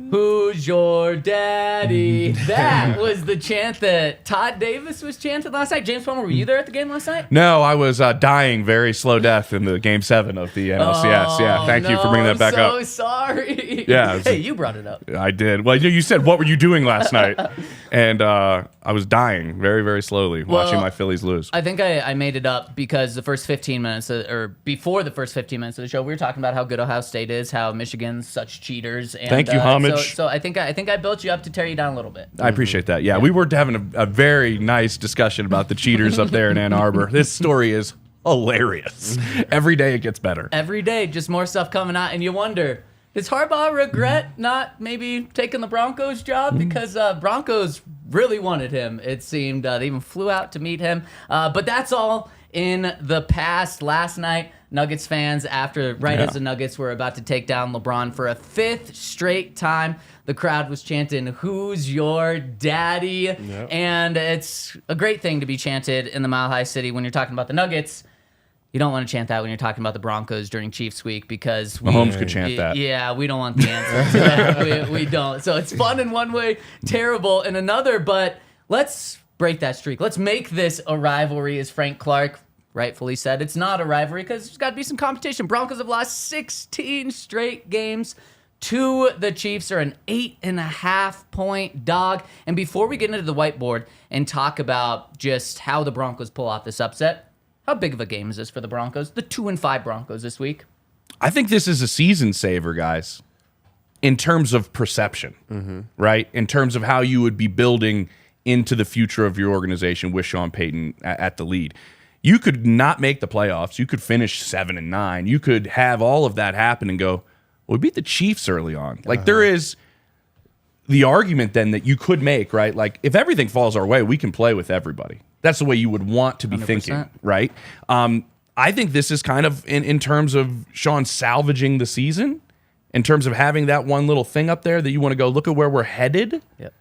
Who's your daddy? That was the chant that Todd Davis was chanting last night. James Palmer, were you there at the game last night? No, I was dying very slow death in the Game 7 of the NLCS. Yeah, thank you for bringing that back up. I'm so sorry. Yeah, hey, you brought it up. I did. Well, you said, what were you doing last night? And I was dying very, very slowly watching my Phillies lose. I think I made it up because the first 15 minutes, or before the first 15 minutes of the show, we were talking about how good Ohio State is, how Michigan's such cheaters. And, thank you, homage. So I think I built you up to tear you down a little bit. I appreciate that. Yeah, we were having a very nice discussion about the cheaters up there in Ann Arbor. This story is hilarious. Every day it gets better. Every day, just more stuff coming out, and you wonder, does Harbaugh regret not maybe taking the Broncos job? Because Broncos really wanted him, it seemed. They even flew out to meet him. But that's all in the past. Last night, Nuggets fans, as the Nuggets were about to take down LeBron for a fifth straight time, the crowd was chanting, "Who's your daddy?" Yep. And it's a great thing to be chanted in the Mile High City when you're talking about the Nuggets. You don't want to chant that when you're talking about the Broncos during Chiefs week because Mahomes could chant that. Yeah, we don't want the answer to that. We don't. So it's fun in one way, terrible in another. But let's break that streak. Let's make this a rivalry, as Frank Clark rightfully said. It's not a rivalry because there's got to be some competition. Broncos have lost 16 straight games to the Chiefs, are an 8.5-point dog. And before we get into the whiteboard and talk about just how the Broncos pull off this upset, how big of a game is this for the Broncos? The 2-5 Broncos this week. I think this is a season saver, guys, in terms of perception, right? In terms of how you would be building into the future of your organization with Sean Payton at the lead. You could not make the playoffs. You could finish 7-9. You could have all of that happen and go, well, we beat the Chiefs early on. Like, there is the argument then that you could make, right? Like, if everything falls our way, we can play with everybody. That's the way you would want to be 100%. Thinking, right? I think this is kind of in terms of Sean salvaging the season, in terms of having that one little thing up there that you want to go, look at where we're headed. Yep.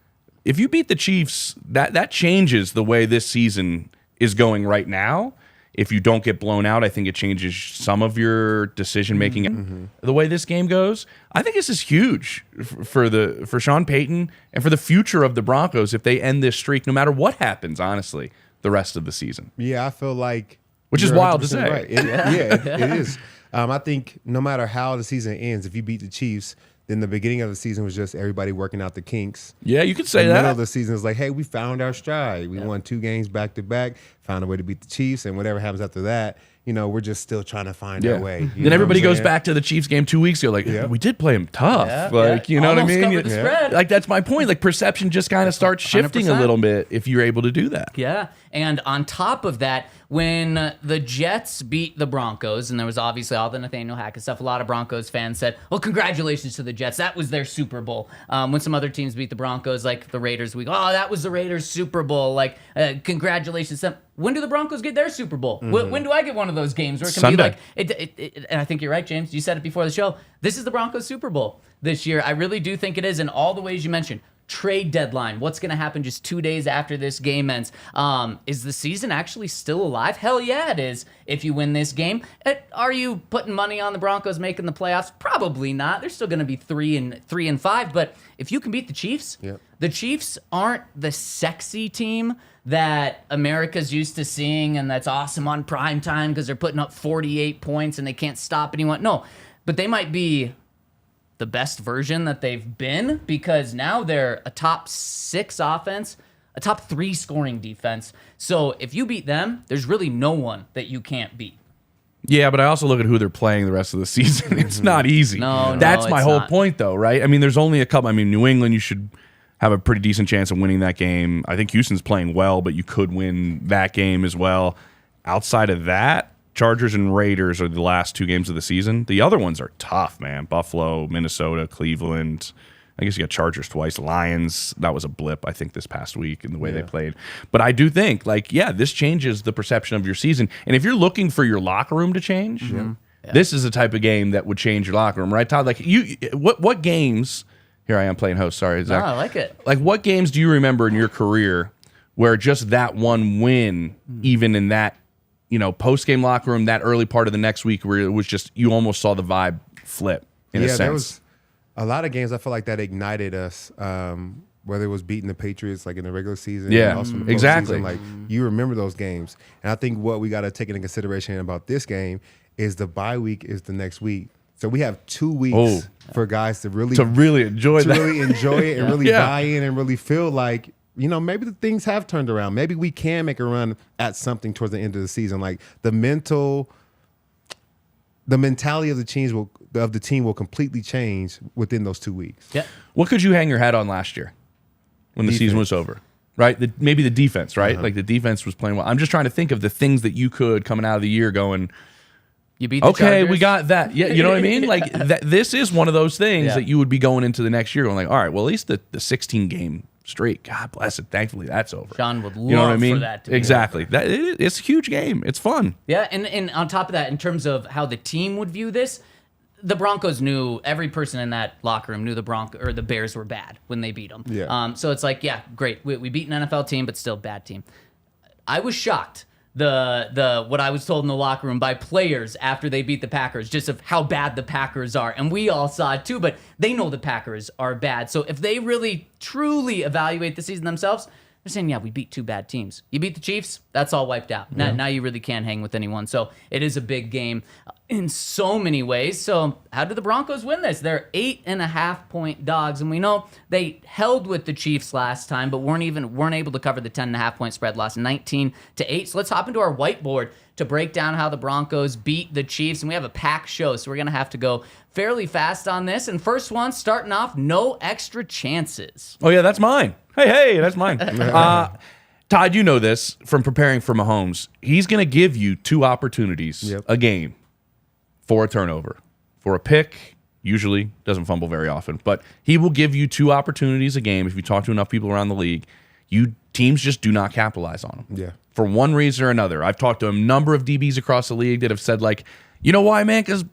If you beat the Chiefs, that changes the way this season is going right now. If you don't get blown out, I think it changes some of your decision-making. The way this game goes, I think this is huge for Sean Payton and for the future of the Broncos if they end this streak, no matter what happens, honestly, the rest of the season. Yeah, I feel like... Which is wild to say. Right. It is. I think no matter how the season ends, if you beat the Chiefs, then the beginning of the season was just everybody working out the kinks. Yeah, you could say that. The middle of the season is like, hey, we found our stride. We won 2 games back-to-back, found a way to beat the Chiefs, and whatever happens after that, we're just still trying to find our way. Then everybody goes back to the Chiefs game 2 weeks ago, like, we did play them tough. You know Almost what I mean? covered the spread. Like, that's my point. Like, perception just kind of starts shifting 100%. A little bit if you're able to do that. Yeah, and on top of that, when the Jets beat the Broncos, and there was obviously all the Nathaniel Hackett stuff, a lot of Broncos fans said, well, congratulations to the Jets. That was their Super Bowl. When some other teams beat the Broncos, like the Raiders, we go, oh, that was the Raiders' Super Bowl. Like, congratulations to them. When do the Broncos get their Super Bowl? When do I get one of those games where it can Sunday. be like, and I think you're right, James. You said it before the show. This is the Broncos' Super Bowl this year. I really do think it is in all the ways you mentioned. Trade deadline. What's going to happen just 2 days after this game ends? Is the season actually still alive? Hell yeah, it is. If you win this game, are you putting money on the Broncos making the playoffs? Probably not. They're still going to be 3-5. But if you can beat the Chiefs, the Chiefs aren't the sexy team that America's used to seeing, and that's awesome on prime time because they're putting up 48 points and they can't stop anyone. No, but they might be the best version that they've been because now they're a top 6 offense, a top 3 scoring defense. So if you beat them, there's really no one that you can't beat. Yeah, but I also look at who they're playing the rest of the season. It's not easy. That's my whole point, though, right? I mean, there's only a couple. I mean, New England, you should have a pretty decent chance of winning that game. I think Houston's playing well, but you could win that game as well. Outside of that, Chargers and Raiders are the last 2 games of the season. The other ones are tough, man. Buffalo, Minnesota, Cleveland. I guess you got Chargers twice, Lions. That was a blip, I think, this past week in the way they played. But I do think, this changes the perception of your season. And if you're looking for your locker room to change, this is the type of game that would change your locker room, right, Todd? What games? Here I am playing host. Sorry, Zach. No, I like it. What games do you remember in your career where just that one win, even in that, post-game locker room, that early part of the next week, where it was just you almost saw the vibe flip in a sense? There was a lot of games I feel like that ignited us, whether it was beating the Patriots in the regular season. Yeah, and also in the exactly. postseason. You remember those games. And I think what we got to take into consideration about this game is the bye week is the next week. So we have 2 weeks for guys to really enjoy it and really buy in and really feel like, maybe the things have turned around. Maybe we can make a run at something towards the end of the season. The mentality of the team will completely change within those 2 weeks. Yeah. What could you hang your hat on last year when the season was over? Right? Maybe the defense, right? The defense was playing well. I'm just trying to think of the things that you could coming out of the year going, you beat the Chargers. we got that. Yeah, you know what I mean? This is one of those things that you would be going into the next year going all right, well, at least the 16-game streak, God bless it, thankfully that's over. Sean would love you know what I mean? for that to be exactly. over. It's a huge game. It's fun. Yeah, and on top of that, in terms of how the team would view this, the Broncos knew, every person in that locker room knew the Bears were bad when they beat them. Yeah. So it's great. We beat an NFL team, but still bad team. I was shocked. What I was told in the locker room by players after they beat the Packers, just of how bad the Packers are. And we all saw it too, but they know the Packers are bad. So if they really, truly evaluate the season themselves, they're saying, we beat 2 bad teams. You beat the Chiefs, that's all wiped out. Now you really can't hang with anyone. So it is a big game in so many ways. So how did the Broncos win this? They're 8.5-point dogs, and we know they held with the Chiefs last time, but weren't able to cover the 10.5-point spread, lost 19-8. So let's hop into our whiteboard to break down how the Broncos beat the Chiefs, and we have a packed show, so we're gonna have to go fairly fast on this. And first one, starting off, no extra chances. Oh yeah, that's mine. Hey, that's mine. Todd, you know this from preparing for Mahomes. He's going to give you 2 opportunities a game for a turnover, for a pick. Usually doesn't fumble very often, but he will give you 2 opportunities a game. If you talk to enough people around the league, teams just do not capitalize on them. Yeah. For one reason or another. I've talked to a number of DBs across the league that have said you know why, man? Because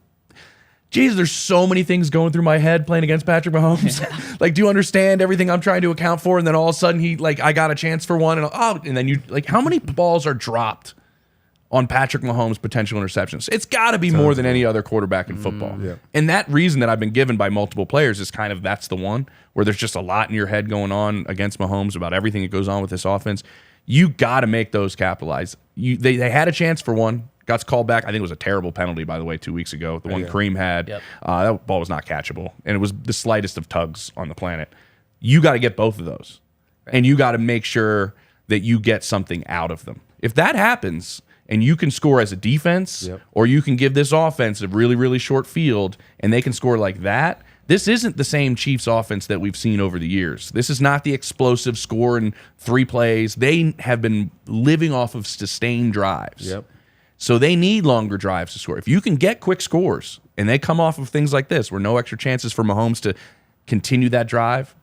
there's so many things going through my head playing against Patrick Mahomes. Do you understand everything I'm trying to account for? And then all of a sudden I got a chance for one, and then you how many balls are dropped on Patrick Mahomes' potential interceptions? It's got to be more than any other quarterback in football. Yeah. And that reason that I've been given by multiple players is that's the one where there's just a lot in your head going on against Mahomes about everything that goes on with this offense. You got to make those capitalize. They had a chance for one. Got called back. I think it was a terrible penalty, by the way, 2 weeks ago. The one Kareem had. Yep. That ball was not catchable. And it was the slightest of tugs on the planet. You got to get both of those. Right. And you got to make sure that you get something out of them. If that happens and you can score as a defense, or you can give this offense a really, really short field and they can score like that, this isn't the same Chiefs offense that we've seen over the years. This is not the explosive score in 3 plays. They have been living off of sustained drives. Yep. So they need longer drives to score. If you can get quick scores and they come off of things like this where no extra chances for Mahomes to continue that drive,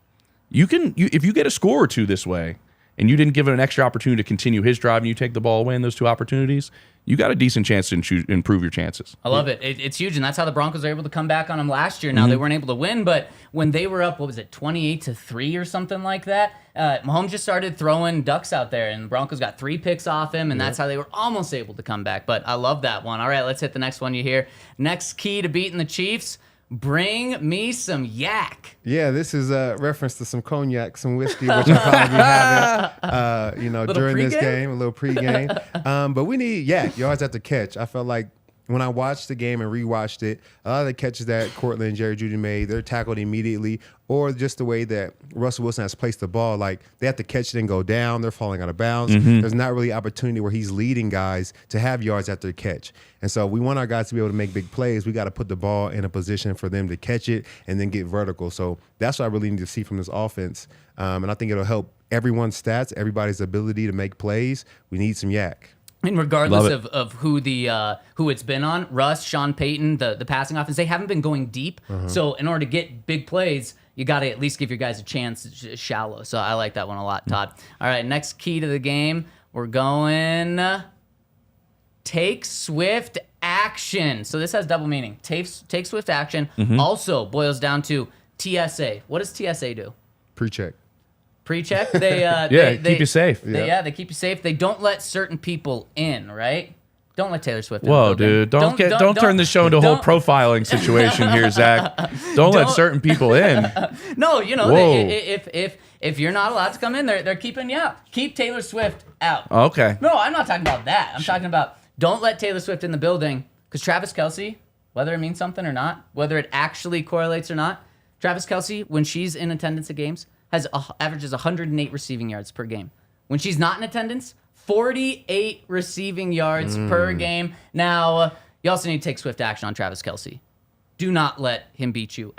if you get a score or 2 this way and you didn't give it an extra opportunity to continue his drive and you take the ball away in those 2 opportunities, you got a decent chance to improve your chances. I love it. It's huge, and that's how the Broncos are able to come back on them last year. Now, they weren't able to win, but when they were up, 28-3 or something like that, Mahomes just started throwing ducks out there, and the Broncos got 3 picks off him, and that's how they were almost able to come back. But I love that one. All right, let's hit the next one you hear. Next key to beating the Chiefs, bring me some yak. Yeah, this is a reference to some cognac, some whiskey, which I'll probably be having, during this game, a little pregame. But we need yak, yards after catch. I felt like when I watched the game and rewatched it, a lot of the catches that Cortland and Jerry Jeudy made, they're tackled immediately, or just the way that Russell Wilson has placed the ball, they have to catch it and go down. They're falling out of bounds. There's not really opportunity where he's leading guys to have yards after the catch. And so we want our guys to be able to make big plays. We got to put the ball in a position for them to catch it and then get vertical. So that's what I really need to see from this offense. And I think it'll help everyone's stats, everybody's ability to make plays. We need some yak. And regardless of who it's been on, Russ, Sean Payton, the passing offense, they haven't been going deep. So in order to get big plays, you got to at least give your guys a chance. It's shallow. So I like that one a lot, Todd. All right, next key to the game. We're going take swift action. So this has double meaning. Take swift action also boils down to TSA. What does TSA do? Pre-check. Pre-check? They keep you safe. They keep you safe. They don't let certain people in, right? Don't let Taylor Swift in. Whoa, dude! Don't turn the show into a whole profiling situation here, Zach. Don't let certain people in. No, if you're not allowed to come in, they're keeping you out. Keep Taylor Swift out. Okay. No, I'm not talking about that. I'm talking about don't let Taylor Swift in the building, because Travis Kelce, whether it means something or not, whether it actually correlates or not, Travis Kelce, when she's in attendance at games, averages 108 receiving yards per game. When she's not in attendance, 48 receiving yards per game. Now, you also need to take swift action on Travis Kelce. Do not let him beat you.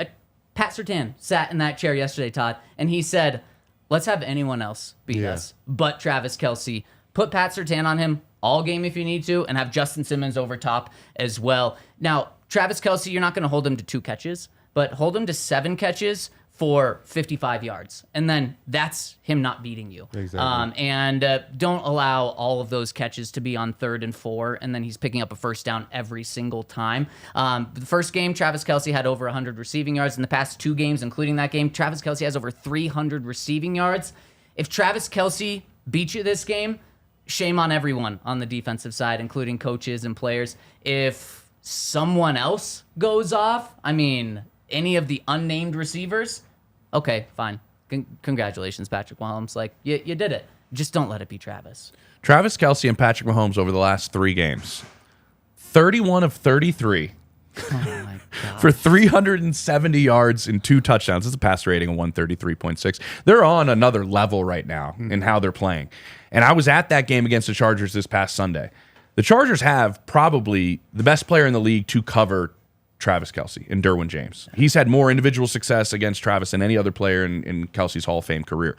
Pat Surtain sat in that chair yesterday, Todd, and he said, let's have anyone else beat us but Travis Kelce. Put Pat Surtain on him all game if you need to, and have Justin Simmons over top as well. Now, Travis Kelce, you're not going to hold him to 2 catches, but hold him to 7 catches for 55 yards. And then that's him not beating you. Exactly. And don't allow all of those catches to be on 3rd and 4, and then he's picking up a first down every single time. The first game, Travis Kelce had over 100 receiving yards. In the past 2 games, including that game, Travis Kelce has over 300 receiving yards. If Travis Kelce beats you this game, shame on everyone on the defensive side, including coaches and players. If someone else goes off, I mean, any of the unnamed receivers, okay, fine. Congratulations, Patrick Mahomes. Like, you did it. Just don't let it be Travis. Travis Kelce and Patrick Mahomes over the last 3 games, 31 of 33 for 370 yards and 2 touchdowns. It's a pass rating of 133.6. They're on another level right now in how they're playing. And I was at that game against the Chargers this past Sunday. The Chargers have probably the best player in the league to cover Travis Kelce and Derwin James. He's had more individual success against Travis than any other player in Kelce's Hall of Fame career.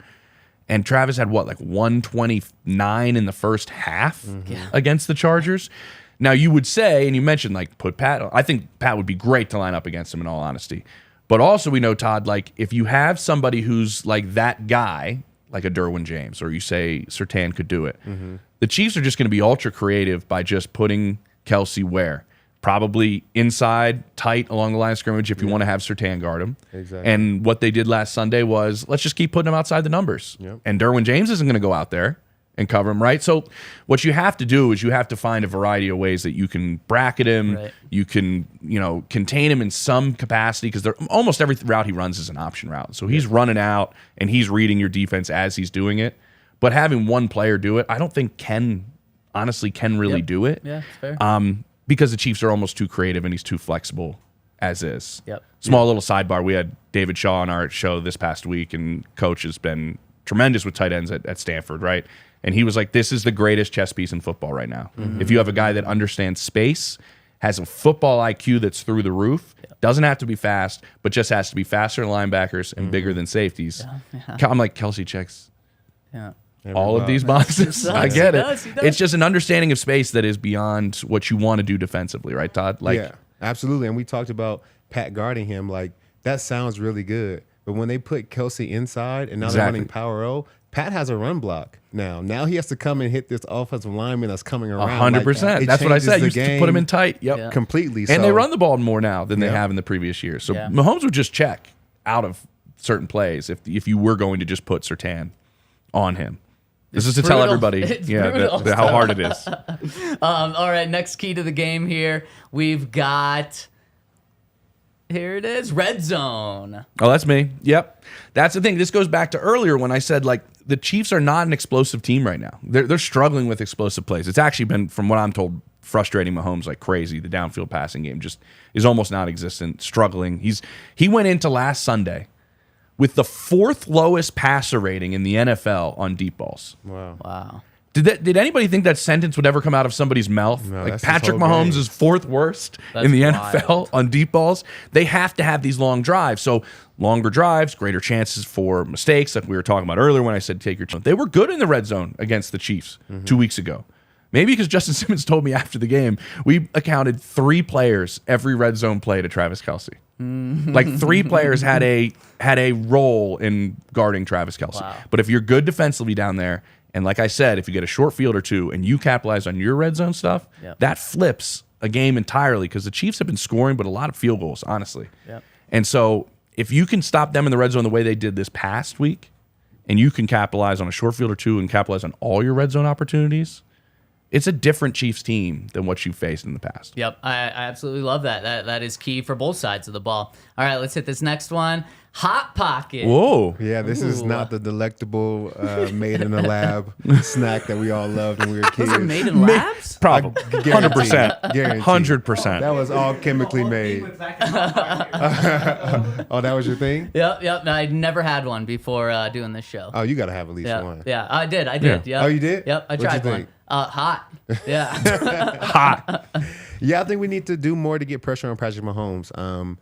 And Travis had what, like 129 in the first half against the Chargers? Now, you would say, and you mentioned, like, put Pat on. I think Pat would be great to line up against him, in all honesty. But also, we know, Todd, like, if you have somebody who's like that guy, like a Derwin James, or you say Surtain could do it, the Chiefs are just going to be ultra creative by just putting Kelce where? Probably inside, tight along the line of scrimmage if you want to have Surtain guard him. Exactly. And what they did last Sunday was, let's just keep putting him outside the numbers. Yep. And Derwin James isn't going to go out there and cover him, right? So what you have to do is you have to find a variety of ways that you can bracket him. Right. You can, contain him in some capacity, because almost every route he runs is an option route. So he's running out and he's reading your defense as he's doing it. But having one player do it, I don't think can really do it. Yeah, fair. Because the Chiefs are almost too creative and he's too flexible as is. Yep. Small little sidebar. We had David Shaw on our show this past week, and Coach has been tremendous with tight ends at Stanford, right? And he was like, this is the greatest chess piece in football right now. If you have a guy that understands space, has a football IQ that's through the roof, doesn't have to be fast, but just has to be faster than linebackers and bigger than safeties. Yeah. I'm like, Kelce checks all of these boxes. I get it. He does. It's just an understanding of space that is beyond what you want to do defensively, right, Todd? Like, yeah, absolutely. And we talked about Pat guarding him. Like, that sounds really good. But when they put Kelce inside and now they're running power O, Pat has a run block now. Now he has to come and hit this offensive lineman that's coming around. 100%. That's what I said. You used to put him in tight. Yep. Completely. And they run the ball more now than they have in the previous year. So Mahomes would just check out of certain plays if you were going to just put Surtain on him. This is to tell everybody how hard it is. All right, next key to the game here. We've got, here it is, red zone. Oh, that's me. Yep. That's the thing. This goes back to earlier when I said, like, the Chiefs are not an explosive team right now. They're struggling with explosive plays. It's actually been, from what I'm told, frustrating Mahomes like crazy. The downfield passing game just is almost non-existent, struggling. He went into last Sunday with the 4th lowest passer rating in the NFL on deep balls. Wow. Did anybody think that sentence would ever come out of somebody's mouth? No, like, Patrick Mahomes is 4th worst in the NFL on deep balls. They have to have these long drives. So longer drives, greater chances for mistakes, like we were talking about earlier when I said take your time. They were good in the red zone against the Chiefs 2 weeks ago. Maybe because Justin Simmons told me after the game, we accounted 3 players every red zone play to Travis Kelce. Like 3 players had a role in guarding Travis Kelce. Wow. But if you're good defensively down there, and like I said, if you get a short field or two and you capitalize on your red zone stuff, Yep. that flips a game entirely because the Chiefs have been scoring, but a lot of field goals, honestly. Yep. And so if you can stop them in the red zone the way they did this past week, and you can capitalize on a short field or two and capitalize on all your red zone opportunities, it's a different Chiefs team than what you've faced in the past. Yep, I absolutely love that. That is key for both sides of the ball. All right, let's hit this next one. Hot Pocket. Whoa. Yeah, this is not the delectable made in a lab snack that we all loved when we were kids. Those are made in labs? Probably. 100%. Guaranteed. 100%. That was all chemically made. Oh, that was your thing? Yep. No, I'd never had one before doing this show. Oh, you got to have at least one. Yeah, I did. Yeah. Yep. Oh, you did? Yep, I What'd you tried one. think? Hot. Yeah. Hot. Yeah, I think we need to do more to get pressure on Patrick Mahomes.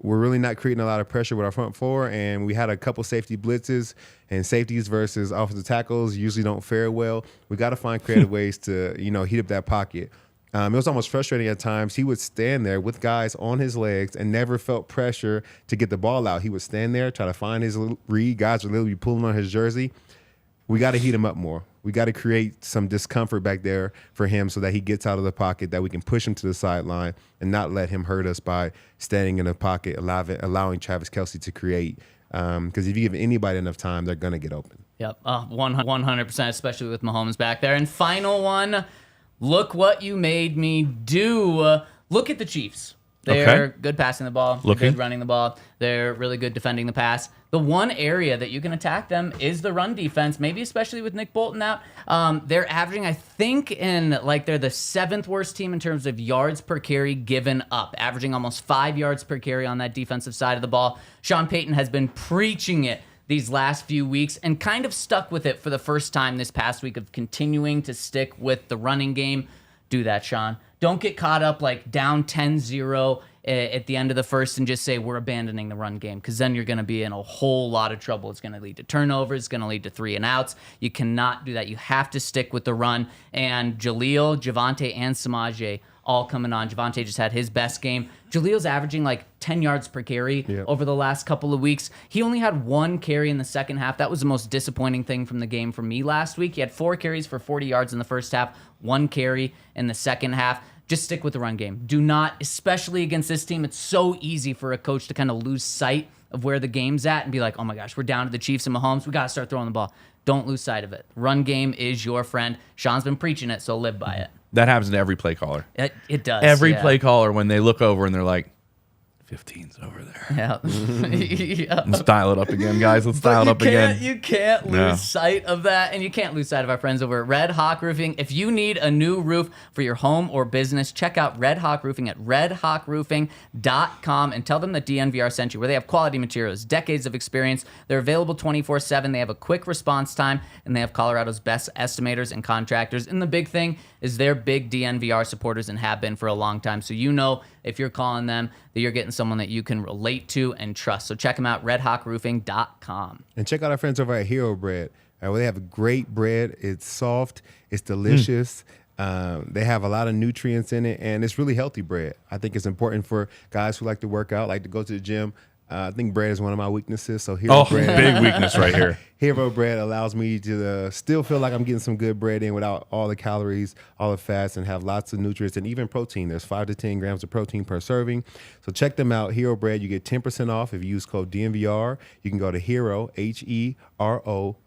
We're really not creating a lot of pressure with our front four, and we had a couple safety blitzes, and safeties versus offensive tackles usually don't fare well. We got to find creative ways to, heat up that pocket. It was almost frustrating at times. He would stand there with guys on his legs and never felt pressure to get the ball out. He would stand there, try to find his read. Guys would literally be pulling on his jersey. We got to heat him up more. We got to create some discomfort back there for him so that he gets out of the pocket, that we can push him to the sideline and not let him hurt us by standing in the pocket, allowing Travis Kelce to create. Because if you give anybody enough time, they're going to get open. Yep, 100%, especially with Mahomes back there. And final one, look what you made me do. Look at the Chiefs. They're good passing the ball, good running the ball. They're really good defending the pass. The one area that you can attack them is the run defense, maybe especially with Nick Bolton out. They're averaging, I think, they're the 7th worst team in terms of yards per carry given up, averaging almost 5 yards per carry on that defensive side of the ball. Sean Payton has been preaching it these last few weeks and kind of stuck with it for the first time this past week of continuing to stick with the running game. Do that, Sean. Don't get caught up down 10-0 at the end of the first and just say we're abandoning the run game, because then you're going to be in a whole lot of trouble. It's going to lead to turnovers. It's going to lead to 3 and outs. You cannot do that. You have to stick with the run. And Jaleel, Javonte, and Samaje all coming on. Javonte just had his best game. Jaleel's averaging 10 yards per carry over the last couple of weeks. He only had 1 carry in the second half. That was the most disappointing thing from the game for me last week. He had 4 carries for 40 yards in the first half, 1 carry in the second half. Just stick with the run game. Do not, especially against this team, it's so easy for a coach to kind of lose sight of where the game's at and be like, oh my gosh, we're down to the Chiefs and Mahomes. We got to start throwing the ball. Don't lose sight of it. Run game is your friend. Sean's been preaching it, so live by it. That happens to every play caller. It does. Every play caller, when they look over and they're like, 15's over there. Yeah. Let's dial it up again, guys. Let's dial it up again. You can't lose sight of that, and you can't lose sight of our friends over at Red Hawk Roofing. If you need a new roof for your home or business, check out Red Hawk Roofing at redhawkroofing.com and tell them that DNVR sent you, where they have quality materials, decades of experience. They're available 24/7. They have a quick response time, and they have Colorado's best estimators and contractors. And the big thing is they're big DNVR supporters and have been for a long time. So if you're calling them, that you're getting someone that you can relate to and trust. So check them out, redhawkroofing.com. And check out our friends over at Hero Bread. They have great bread. It's soft. It's delicious. They have a lot of nutrients in it, and it's really healthy bread. I think it's important for guys who like to work out, like to go to the gym. I think bread is one of my weaknesses. So Hero Bread, big weakness right here. Hero Bread allows me to still feel like I'm getting some good bread in without all the calories, all the fats, and have lots of nutrients and even protein. There's 5 to 10 grams of protein per serving. So check them out, Hero Bread. You get 10% off if you use code DNVR. You can go to Hero, HERO.co.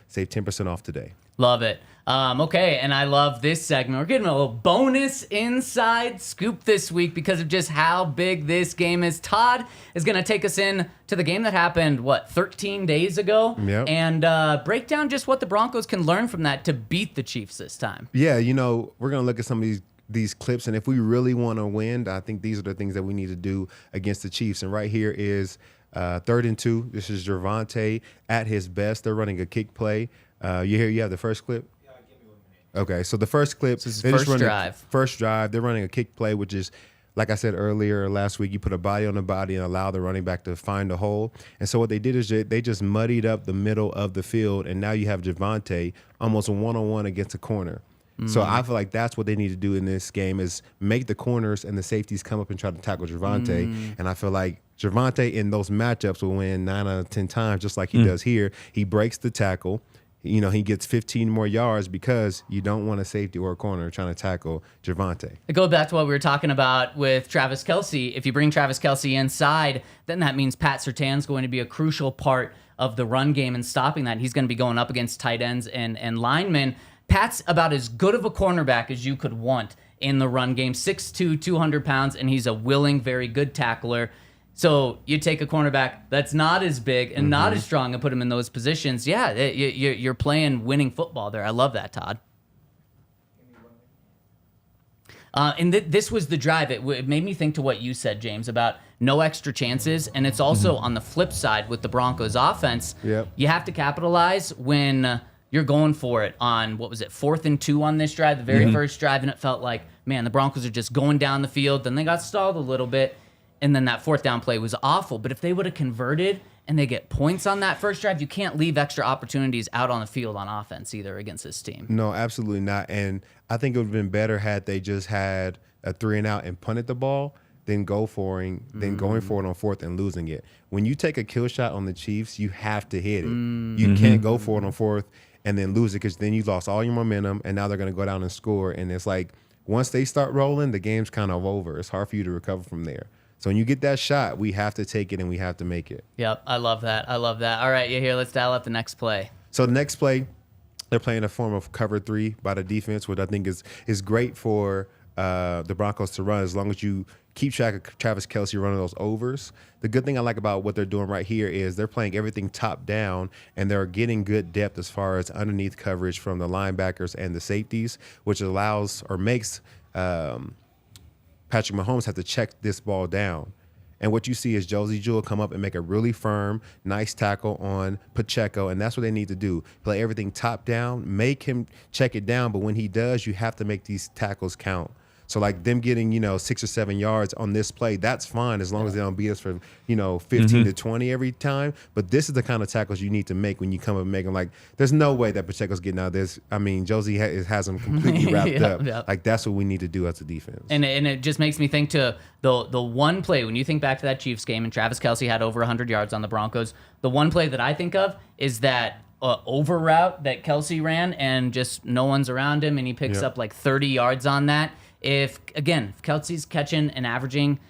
Save 10% off today. Love it. Okay, and I love this segment. We're getting a little bonus inside scoop this week because of just how big this game is. Todd is going to take us in to the game that happened, 13 days ago? Yep. And break down just what the Broncos can learn from that to beat the Chiefs this time. Yeah, we're going to look at some of these clips, and if we really want to win, I think these are the things that we need to do against the Chiefs. And right here is 3rd and 2. This is Javonte at his best. They're running a kick play. You have the first clip? Yeah, give me 1 minute. Okay, so the first clip. This is first drive. First drive. They're running a kick play, which is, like I said earlier last week, you put a body on the body and allow the running back to find a hole. And so what they did is they just muddied up the middle of the field, and now you have Javonte almost a one-on-one against a corner. So I feel like that's what they need to do in this game is make the corners and the safeties come up and try to tackle Javonte. And I feel like Javonte in those matchups will win 9 out of 10 times, just like he does here. He breaks the tackle. You know, he gets 15 more yards because you don't want a safety or a corner trying to tackle Javonte. It goes back to what we were talking about with Travis Kelce. If you bring Travis Kelce inside, then that means Pat Surtain's going to be a crucial part of the run game and stopping that. He's going to be going up against tight ends and linemen. Pat's about as good of a cornerback as you could want in the run game. 6'2", 200 pounds, and he's a willing, very good tackler. So you take a cornerback that's not as big and not as strong and put him in those positions. Yeah, you're playing winning football there. I love that, Todd. And this was the drive. It made me think to what you said, James, about no extra chances. And it's also on the flip side with the Broncos offense. Yep. You have to capitalize when you're going for it on, 4th and 2 on this drive, the very first drive. And it felt like, man, the Broncos are just going down the field. Then they got stalled a little bit. And then that 4th down play was awful. But if they would have converted and they get points on that first drive, you can't leave extra opportunities out on the field on offense either against this team. No, absolutely not. And I think it would have been better had they just had a 3 and out and punted the ball than going for it on 4th and losing it. When you take a kill shot on the Chiefs, you have to hit it. You can't go for it on 4th and then lose it because then you lost all your momentum and now they're going to go down and score. And it's like once they start rolling, the game's kind of over. It's hard for you to recover from there. So when you get that shot, we have to take it and we have to make it. Yep, I love that. All right, here, let's dial up the next play. So the next play, they're playing a form of cover 3 by the defense, which I think is great for the Broncos to run as long as you keep track of Travis Kelce running those overs. The good thing I like about what they're doing right here is they're playing everything top down and they're getting good depth as far as underneath coverage from the linebackers and the safeties, which allows or makes Patrick Mahomes have to check this ball down. And what you see is Josie Jewell come up and make a really firm, nice tackle on Pacheco, and that's what they need to do. Play everything top down, make him check it down, but when he does, you have to make these tackles count. So like them getting, 6 or 7 yards on this play, that's fine as long as they don't beat us for, 15 to 20 every time. But this is the kind of tackles you need to make when you come up and make them. Like, there's no way that Pacheco's getting out of this. I mean, Josie has him completely wrapped up. Yep. Like, that's what we need to do as a defense. And it just makes me think to the one play, when you think back to that Chiefs game and Travis Kelce had over 100 yards on the Broncos, the one play that I think of is that over route that Kelce ran and just no one's around him and he picks up like 30 yards on that. If Kelce's catching and averaging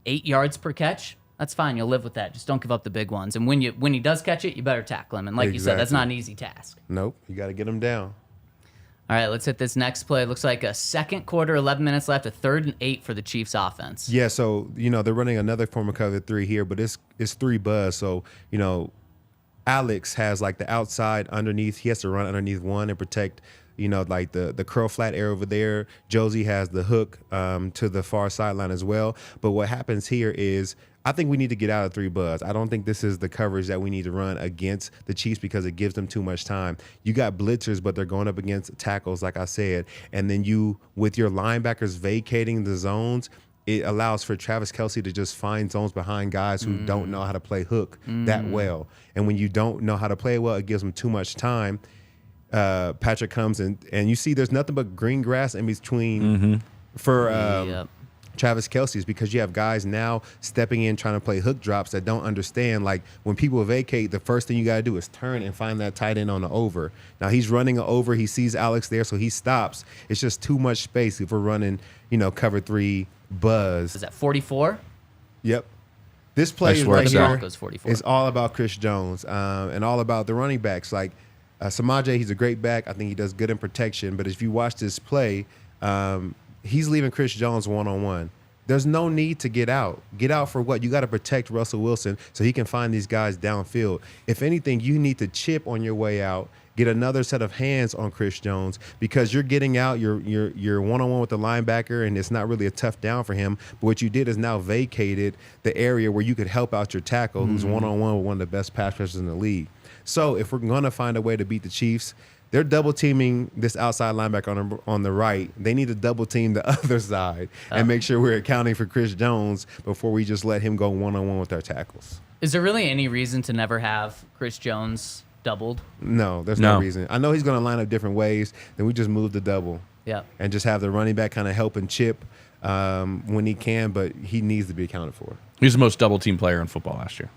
8 yards per catch, that's fine. You'll live with that. Just don't give up the big ones. And when he does catch it, you better tackle him. And like you said, that's not an easy task. Nope. You got to get him down. All right, let's hit this next play. It looks like a second quarter, 11 minutes left, a 3rd and 8 for the Chiefs offense. Yeah, so, they're running another form of cover 3 here, but it's 3 buzz. So, Alex has like the outside underneath. He has to run underneath one and protect like the curl flat area over there. Josie has the hook to the far sideline as well. But what happens here is I think we need to get out of 3 buzz. I don't think this is the coverage that we need to run against the Chiefs because it gives them too much time. You got blitzers, but they're going up against tackles, like I said. And then you, with your linebackers vacating the zones, it allows for Travis Kelce to just find zones behind guys who don't know how to play hook that well. And when you don't know how to play well, it gives them too much time. Patrick comes and you see there's nothing but green grass in between for Travis Kelce's because you have guys now stepping in trying to play hook drops that don't understand. Like when people vacate, the first thing you got to do is turn and find that tight end on the over. Now he's running an over. He sees Alex there, so he stops. It's just too much space if we're running, cover 3 buzz. Is that 44? Yep. This play is right here. 44. It's all about Chris Jones and all about the running backs. Like Samaje, he's a great back. I think he does good in protection. But if you watch this play, he's leaving Chris Jones one-on-one. There's no need to get out. Get out for what? You got to protect Russell Wilson so he can find these guys downfield. If anything, you need to chip on your way out, get another set of hands on Chris Jones because you're getting out, you're one-on-one with the linebacker, and it's not really a tough down for him. But what you did is now vacated the area where you could help out your tackle who's one-on-one with one of the best pass rushers in the league. So if we're going to find a way to beat the Chiefs, they're double teaming this outside linebacker on the right. They need to double team the other side and make sure we're accounting for Chris Jones before we just let him go one-on-one with our tackles. Is there really any reason to never have Chris Jones doubled? No, there's no No. reason. I know he's going to line up different ways. Then we just move the double. Yeah. And just have the running back kind of help and chip when he can, but he needs to be accounted for. He's the most double team player in football last year.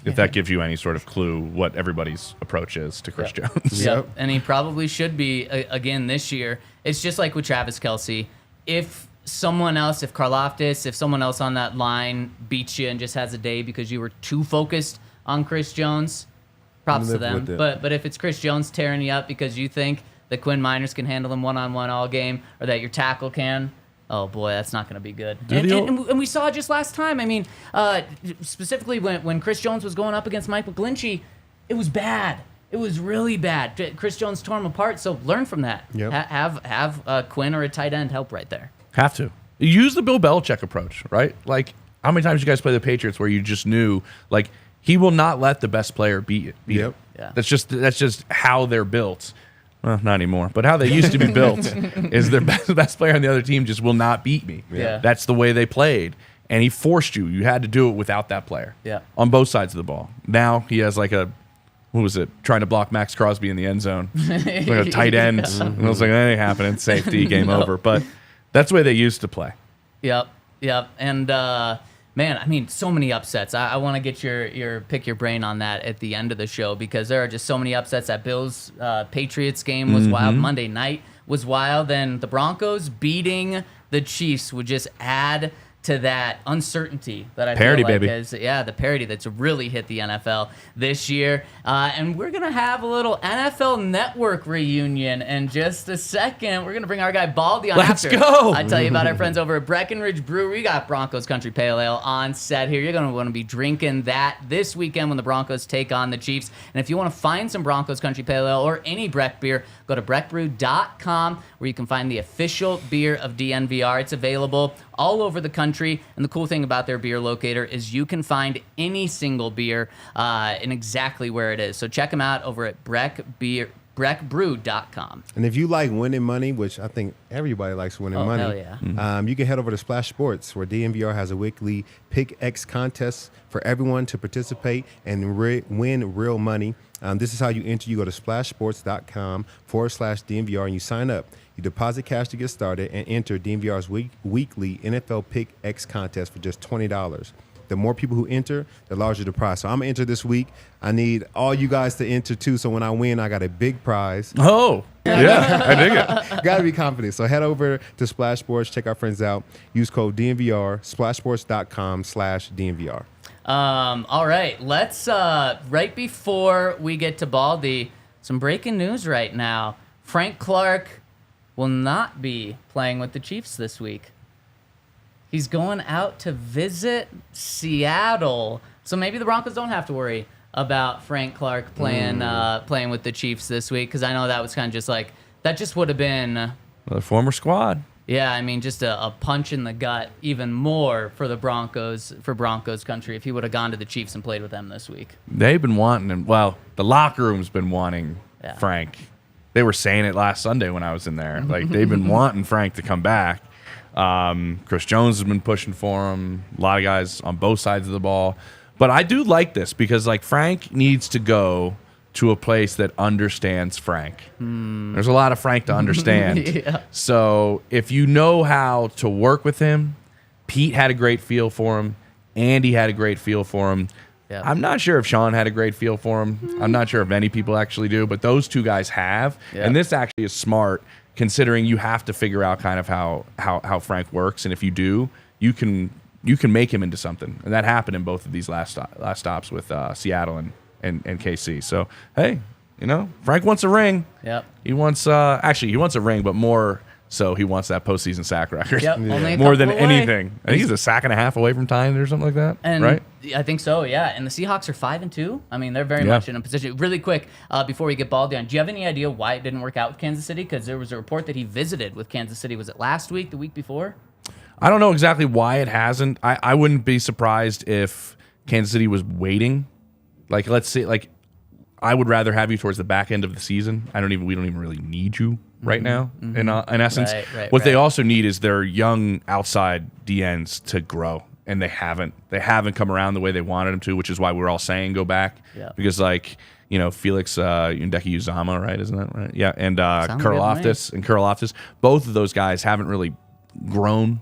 If that gives you any sort of clue what everybody's approach is to Chris Jones. Yep. And he probably should be again this year. It's just like with Travis Kelce. If someone else, if Karlaftis, if someone else on that line beats you and just has a day because you were too focused on Chris Jones, props to Live them. with it. But if it's Chris Jones tearing you up because you think that Quinn Miners can handle him one-on-one all game or that your tackle can, oh boy, that's not going to be good. And we saw it just last time. I mean, specifically when Chris Jones was going up against Mike McGlinchey, it was bad. It was really bad. Chris Jones tore him apart. So learn from that. Yep. Have Quinn or a tight end help right there. Have to. Use the Bill Belichick approach, right? Like, how many times you guys play the Patriots where you just knew, like, he will not let the best player beat Yep. Yeah. That's just how they're built. Well, not anymore, but how they used to be built is their best player on the other team just will not beat me. Yeah. That's the way they played. And he forced you. You had to do it without that player. Yeah. On both sides of the ball. Now he has like a, what was it, trying to block Max Crosby in the end zone. Like a tight end. And I was like, that ain't happening. Safety, game over. But that's the way they used to play. Yep. And man, I mean, so many upsets. I want to get your pick your brain on that at the end of the show because there are just so many upsets. That Bills Patriots game was wild. Monday night was wild. And the Broncos beating the Chiefs would just add to that uncertainty that I Parity, feel like baby. has, the parity that's really hit the NFL this year. And we're going to have a little NFL Network reunion in just a second. We're going to bring our guy Baldy on Let's after. go. I tell you about our friends over at Breckenridge Brewery. We got Broncos Country Pale Ale on set here. You're going to want to be drinking that this weekend when the Broncos take on the Chiefs. And if you want to find some Broncos Country Pale Ale or any Breck beer, go to breckbrew.com where you can find the official beer of DNVR. It's available all over the country, and the cool thing about their beer locator is you can find any single beer in exactly where it is. So check them out over at breckbrew.com. And if you like winning money, which I think everybody likes winning money, hell yeah. you can head over to Splash Sports, where DNVR has a weekly Pick X contest for everyone to participate and win real money. This is how you enter. You go to splashsports.com/DNVR and you sign up. You deposit cash to get started and enter DNVR's weekly NFL Pick X contest for just $20. The more people who enter, the larger the prize. So I'm going to enter this week. I need all you guys to enter too. So when I win, I got a big prize. Oh, yeah. I dig it. Got to be confident. So head over to Splash Sports. Check our friends out. Use code DNVR, splashsports.com/DNVR. All right, let's right before we get to Baldy, some breaking news right now. Frank Clark will not be playing with the Chiefs this week. He's going out to visit Seattle, so maybe the Broncos don't have to worry about Frank Clark playing with the Chiefs this week, because I know that was kind of just like that just would have been The former squad. Yeah, I mean, just a punch in the gut even more for the Broncos, for Broncos country, if he would have gone to the Chiefs and played with them this week. They've been wanting him. Well, the locker room's been wanting Frank. They were saying it last Sunday when I was in there. Like, they've been wanting Frank to come back. Chris Jones has been pushing for him. A lot of guys on both sides of the ball. But I do like this because, like, Frank needs to go to a place that understands Frank. There's a lot of Frank to understand. Yeah. So if you know how to work with him, Pete had a great feel for him. Andy had a great feel for him. Yeah. I'm not sure if Sean had a great feel for him. I'm not sure if any people actually do, but those two guys have. Yeah. And this actually is smart, considering you have to figure out kind of how Frank works. And if you do, you can make him into something. And that happened in both of these last stops with Seattle and KC. So, hey, you know, Frank wants a ring. Yep. He wants he wants a ring, but more so he wants that postseason sack record. Yep. Only a More than couple away. anything. I think he's a sack and a half away from tying it or something like that. And right? I think so, yeah. And the Seahawks are 5-2. I mean, they're very much in a position. Really quick, before we get Baldy on, do you have any idea why it didn't work out with Kansas City? Because there was a report that he visited with Kansas City. Was it last week, the week before? I don't know exactly why it hasn't. I wouldn't be surprised if Kansas City was waiting. Like, let's say, like, I would rather have you towards the back end of the season. We don't even really need you right now. In essence, what they also need is their young outside DNs to grow, and they haven't come around the way they wanted them to, which is why we're all saying go back. Yeah. Because, like, Felix Ndeki-Uzama, right? Isn't that right? Yeah, and Sound good to Karlaftis. Both of those guys haven't really grown.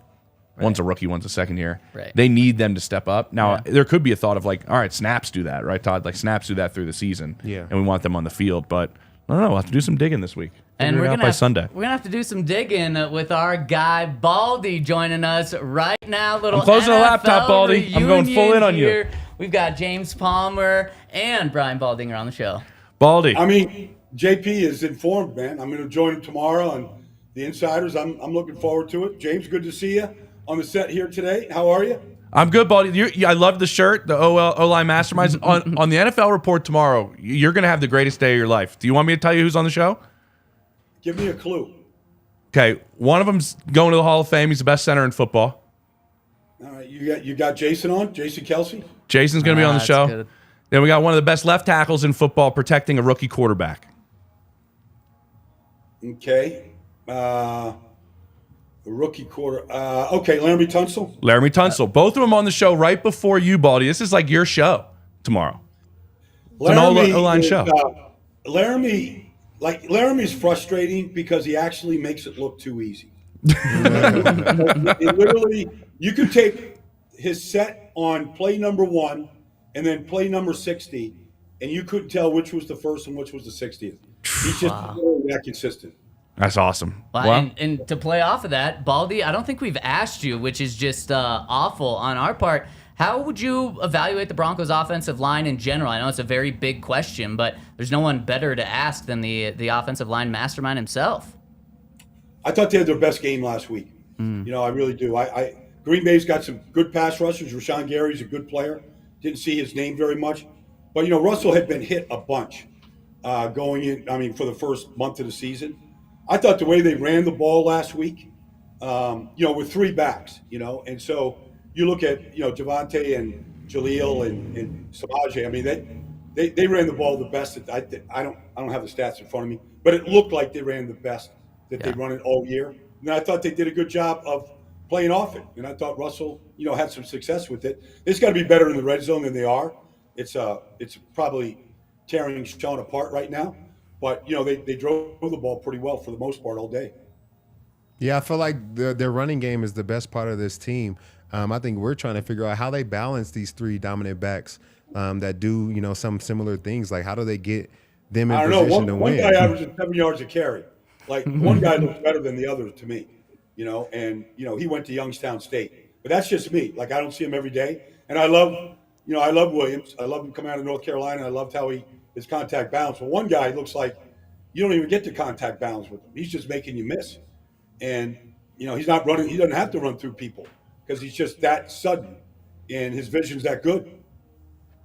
Right. One's a rookie, one's a second year. Right. They need them to step up. Now, there could be a thought of like, all right, snaps do that, right, Todd? Like snaps do that through the season. Yeah. And we want them on the field, but I don't know. We'll have to do some digging this week. And we're by Sunday. We're gonna have to do some digging with our guy Baldy joining us right now. I'm closing the laptop, Baldy. I'm going full in on you. We've got James Palmer and Brian Baldinger on the show. Baldy. I mean, JP is informed, man. I'm going to join him tomorrow on the Insiders. I'm looking forward to it. James, good to see you on the set here today. How are you? I'm good, Baldy. I love the shirt, the O-line Masterminds. on the NFL Report tomorrow, you're going to have the greatest day of your life. Do you want me to tell you who's on the show? Give me a clue. Okay, one of them's going to the Hall of Fame. He's the best center in football. All right, you got Jason on, Jason Kelce. Jason's going to be on the show. Good. Then we got one of the best left tackles in football protecting a rookie quarterback. Okay. The rookie quarter. Okay, Laramie Tunsil. Laramie Tunsil. Both of them on the show right before you, Baldy. This is like your show tomorrow. It's an O-line show. Laramie's frustrating because he actually makes it look too easy. It literally, you could take his set on play number 1 and then play number 60, and you couldn't tell which was the first and which was the 60th. He's just that consistent. That's awesome. Well, and to play off of that, Baldy, I don't think we've asked you, which is just awful on our part. How would you evaluate the Broncos' offensive line in general? I know it's a very big question, but there's no one better to ask than the offensive line mastermind himself. I thought they had their best game last week. I really do. Green Bay's got some good pass rushers. Rashawn Gary's a good player. Didn't see his name very much. But, Russell had been hit a bunch going in, for the first month of the season. I thought the way they ran the ball last week, with 3 backs, and so you look at, Javonte and Jaleel and Samaje. I mean, they ran the ball the best. I don't have the stats in front of me, but it looked like they ran the best that they run it all year. And I thought they did a good job of playing off it. And I thought Russell, had some success with it. They've got to be better in the red zone than they are. It's probably tearing Sean apart right now. But, they drove the ball pretty well for the most part all day. Yeah, I feel like their running game is the best part of this team. I think we're trying to figure out how they balance these 3 dominant backs that do, some similar things. Like, how do they get them in position to win? One guy averages 7 yards a carry. Like, one guy looks better than the other to me, and, he went to Youngstown State. But that's just me. Like, I don't see him every day. And I love Williams. I love him coming out of North Carolina. I loved how his contact balance. But one guy looks like you don't even get to contact balance with him. He's just making you miss. And, he's not running. He doesn't have to run through people because he's just that sudden. And his vision's that good.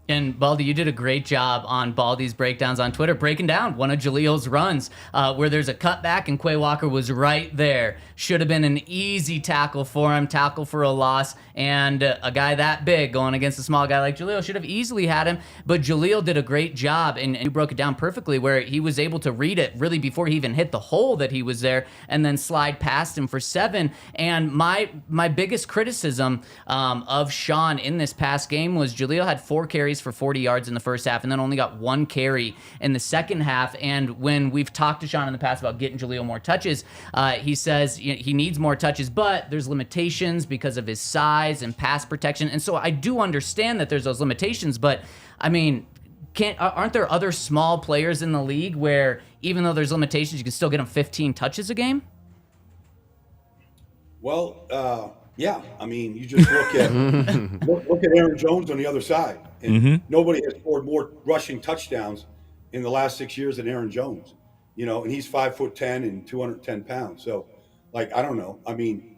And Baldy, you did a great job on Baldy's breakdowns on Twitter, breaking down one of Jaleel's runs where there's a cutback and Quay Walker was right there. Should have been an easy tackle for him, tackle for a loss, and a guy that big going against a small guy like Jaleel should have easily had him. But Jaleel did a great job, and you broke it down perfectly, where he was able to read it really before he even hit the hole that he was there, and then slide past him for 7. And my biggest criticism of Sean in this past game was Jaleel had 4 carries for 40 yards in the first half and then only got 1 carry in the second half. And when we've talked to Sean in the past about getting Jaleel more touches, he says he needs more touches, but there's limitations because of his size and pass protection. And so I do understand that there's those limitations, but I mean, aren't there other small players in the league where even though there's limitations, you can still get them 15 touches a game? Well, yeah. I mean, you just look at look at Aaron Jones on the other side, and nobody has scored more rushing touchdowns in the last 6 years than Aaron Jones. And he's 5'10" and 210 pounds. So, like, I don't know. I mean,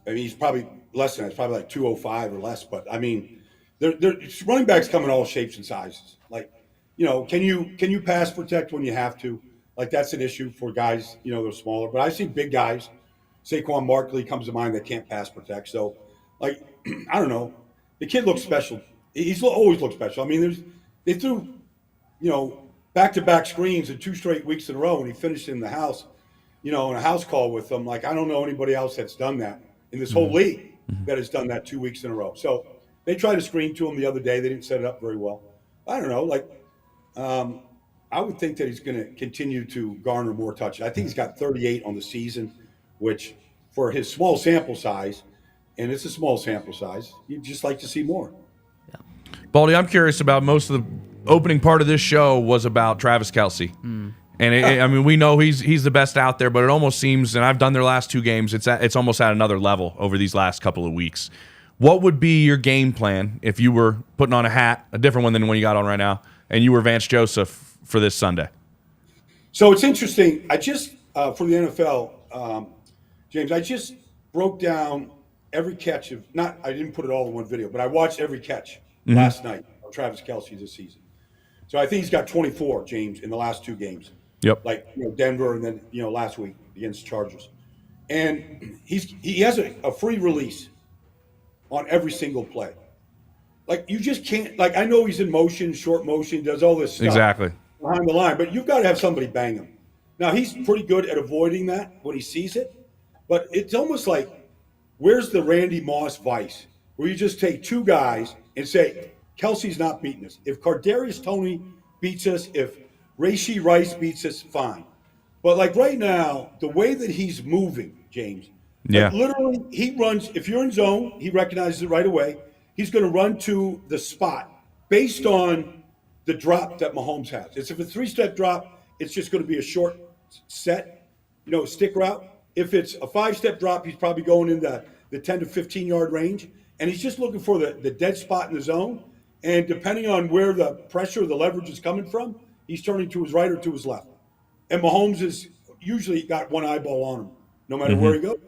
he's probably less than that. It's probably like 205 or less. But I mean, running backs come in all shapes and sizes. Like, can you pass protect when you have to? Like, that's an issue for guys. They're smaller. But I see big guys. Saquon Barkley comes to mind that can't pass protect. So, like, I don't know. The kid looks special. He's always looked special. I mean, they threw, back-to-back screens in 2 straight weeks in a row, and he finished in the house, in a house call with them. Like, I don't know anybody else that's done that in this whole league that has done that 2 weeks in a row. So they tried to screen to him the other day. They didn't set it up very well. I don't know. Like, I would think that he's going to continue to garner more touches. I think he's got 38 on the season, which for his small sample size, and it's a small sample size, you'd just like to see more. Baldy, I'm curious about most of the opening part of this show was about Travis Kelce. And I mean, we know he's the best out there, but it almost seems, and I've done their last 2 games, it's almost at another level over these last couple of weeks. What would be your game plan if you were putting on a hat, a different one than the one you got on right now, and you were Vance Joseph for this Sunday? So it's interesting. I just, for the NFL, James, I just broke down every catch of, I didn't put it all in one video, but I watched every catch last night of Travis Kelce this season. So I think he's got 24, James, in the last 2 games. Yep. Like, Denver and then, last week against Chargers. And he has a free release on every single play. Like, you just can't, like, I know he's in motion, short motion, does all this stuff. Exactly. Behind the line, but you've got to have somebody bang him. Now, he's pretty good at avoiding that when he sees it, but it's almost like, where's the Randy Moss vice, where you just take 2 guys and say, Kelce's not beating us. If Kadarius Toney beats us, if Rashee Rice beats us, fine. But like right now, the way that he's moving, James, like literally he runs, if you're in zone, he recognizes it right away. He's going to run to the spot based on the drop that Mahomes has. It's if it's a 3-step drop, it's just going to be a short set, stick route. If it's a 5-step drop, he's probably going in the 10 to 15 yard range. And he's just looking for the dead spot in the zone. And depending on where the pressure, the leverage is coming from, he's turning to his right or to his left. And Mahomes is usually got one eyeball on him, no matter where he goes.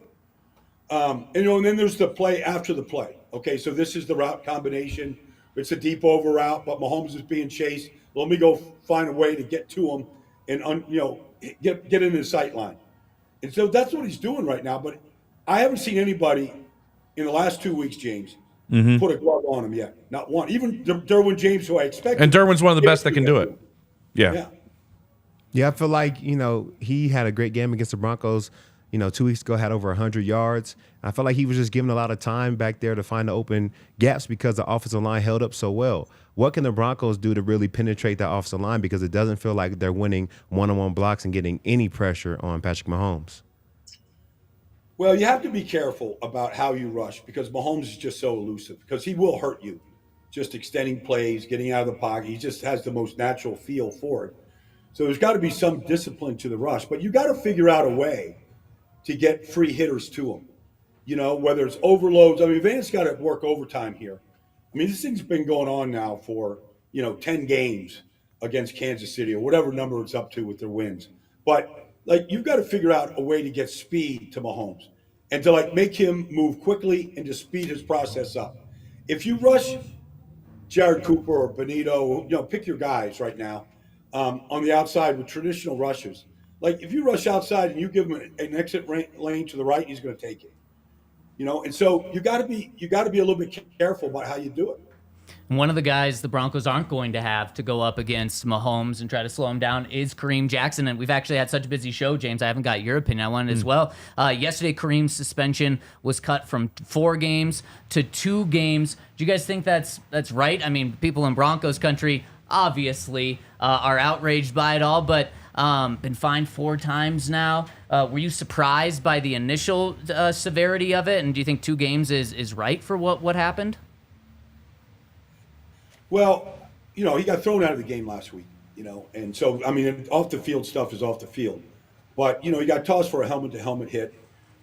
And then there's the play after the play. Okay, so this is the route combination. It's a deep over route, but Mahomes is being chased. Let me go find a way to get to him and get into the sight line. And so that's what he's doing right now. But I haven't seen anybody in the last 2 weeks, James, put a glove on him yet. Not one. Even Derwin James, who I expected. And Derwin's one of the best that can do it. Yeah, I feel like, he had a great game against the Broncos, 2 weeks ago, had over 100 yards. I felt like he was just given a lot of time back there to find the open gaps because the offensive line held up so well. What can the Broncos do to really penetrate that offensive line? Because it doesn't feel like they're winning one-on-one blocks and getting any pressure on Patrick Mahomes. Well, you have to be careful about how you rush because Mahomes is just so elusive because he will hurt you. Just extending plays, getting out of the pocket. He just has the most natural feel for it. So there's got to be some discipline to the rush, but you got to figure out a way to get free hitters to him. Whether it's overloads. I mean, Vance got to work overtime here. I mean, this thing's been going on now for, 10 games against Kansas City or whatever number it's up to with their wins. But, you've got to figure out a way to get speed to Mahomes and to, make him move quickly and to speed his process up. If you rush Jared Cooper or Benito, pick your guys right now on the outside with traditional rushes. If you rush outside and you give him an exit lane to the right, he's going to take it. And so you got to be a little bit careful about how you do it. One of the guys the Broncos aren't going to have to go up against Mahomes and try to slow him down is Kareem Jackson. And we've actually had such a busy show, James. I haven't got your opinion. I wanted as well. Yesterday, Kareem's suspension was cut from 4 games to 2 games. Do you guys think that's right? I mean, people in Broncos country obviously are outraged by it all, but been fined 4 times now. Were you surprised by the initial severity of it? And do you think 2 games is right for what happened? Well, he got thrown out of the game last week, and so, I mean, off the field stuff is off the field. But, he got tossed for a helmet-to-helmet hit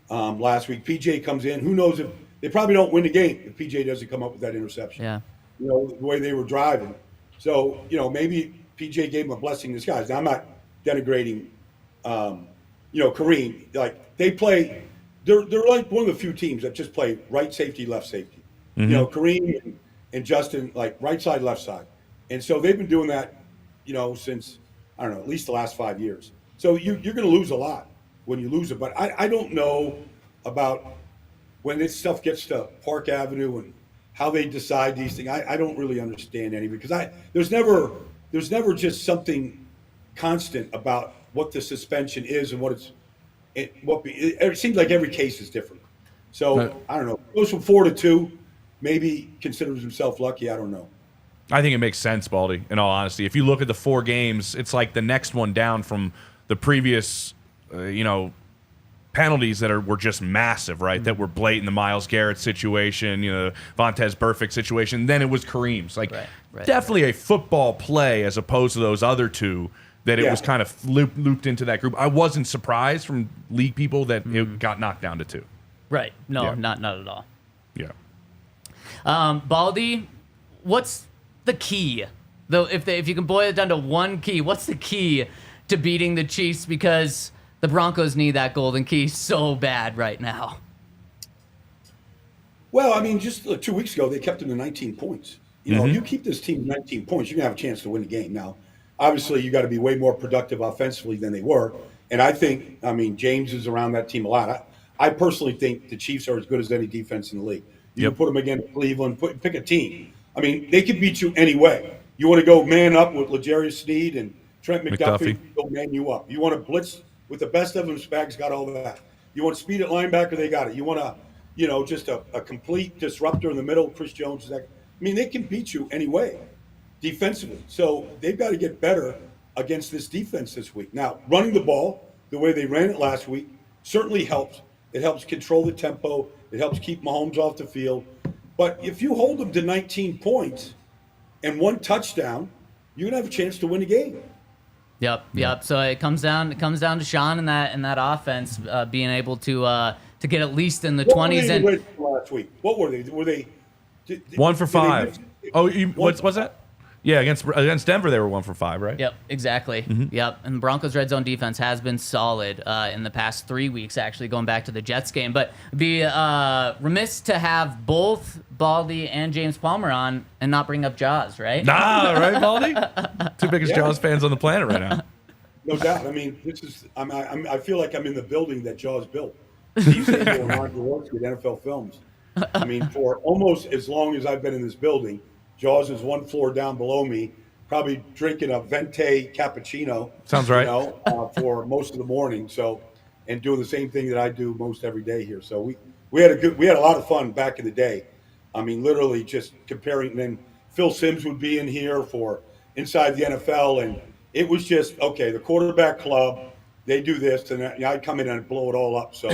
last week. PJ comes in. Who knows if they probably don't win the game if PJ doesn't come up with that interception. Yeah. The way they were driving. So, maybe PJ gave him a blessing in disguise. Now, I'm not denigrating, Kareem. They play, they're like one of the few teams that just play right safety, left safety. Kareem and Justin, right side, left side. And so they've been doing that, since, I don't know, at least the last 5 years. So you're going to lose a lot when you lose it. But I don't know about when this stuff gets to Park Avenue and how they decide these things. I don't really understand any because there's never just something constant about what the suspension is and what it seems like every case is different. So I don't know. Goes from 4 to 2. Maybe considers himself lucky. I don't know. I think it makes sense, Baldy, in all honesty. If you look at the 4 games, it's like the next one down from the previous, penalties that were just massive, right? That were blatant. The Myles Garrett situation, Vontez Burfict situation. Then it was Kareem's. Definitely a football play as opposed to those other two that it was kind of looped into that group. I wasn't surprised from league people that it got knocked down to 2. Right. No, not at all. Yeah. Baldy, what's the key? Though, if you can boil it down to one key, what's the key to beating the Chiefs? Because the Broncos need that golden key so bad right now. Well, I mean, just 2 weeks ago, they kept them to 19 points. You keep this team to 19 points, you're going to have a chance to win the game. Now, obviously, you got to be way more productive offensively than they were. And I think, James is around that team a lot. I personally think the Chiefs are as good as any defense in the league. You can put them against Cleveland, pick a team. They can beat you anyway. You want to go man up with L'Jarius Sneed and Trent McDuffie, they'll man you up. You want to blitz with the best of them, Spags got all of that. You want speed at linebacker, they got it. You want just a complete disruptor in the middle, Chris Jones. They can beat you anyway, defensively. So they've got to get better against this defense this week. Now, running the ball the way they ran it last week certainly helps. It helps control the tempo. It helps keep Mahomes off the field. But if you hold them to 19 points and 1 touchdown, you're going to have a chance to win the game. Yep. So it comes down to Sean and that offense being able to get at least in the 20s. And last week, what were they? Were they 1 for 5? What's that? Yeah, against Denver, they were 1 for 5, right? Yep, exactly. Yep, and the Broncos' red zone defense has been solid in the past 3 weeks, actually, going back to the Jets game. But be remiss to have both Baldy and James Palmer on and not bring up Jaws, right? Right, Baldy? 2 biggest Jaws fans on the planet right now. No doubt. This is. I feel like I'm in the building that Jaws built. He used to do Ron Jaworski at NFL Films. For almost as long as I've been in this building, Jaws is 1 floor down below me, probably drinking a Vente cappuccino. Sounds right. For most of the morning. And doing the same thing that I do most every day here. So we had a lot of fun back in the day. Literally just comparing. And then Phil Simms would be in here for Inside the NFL, and it was just the quarterback club. They do this, and I'd come in and blow it all up. So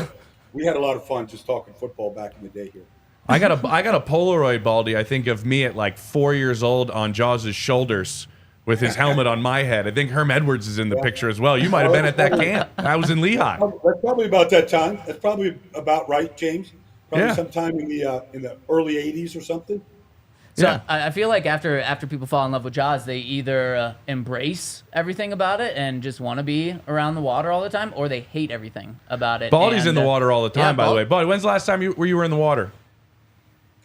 we had a lot of fun just talking football back in the day here. I got a Polaroid, Baldy, I think, of me at like 4 years old on Jaws' shoulders with his helmet on my head. I think Herm Edwards is in the picture as well. You might have been at that camp. I was in Lehigh. That's probably about that time. That's probably about right, James. Probably sometime in the early 80s or something. So I feel like after people fall in love with Jaws, they either embrace everything about it and just want to be around the water all the time, or they hate everything about it. Baldy's in the water all the time, by the way. Baldy, when's the last time you were in the water?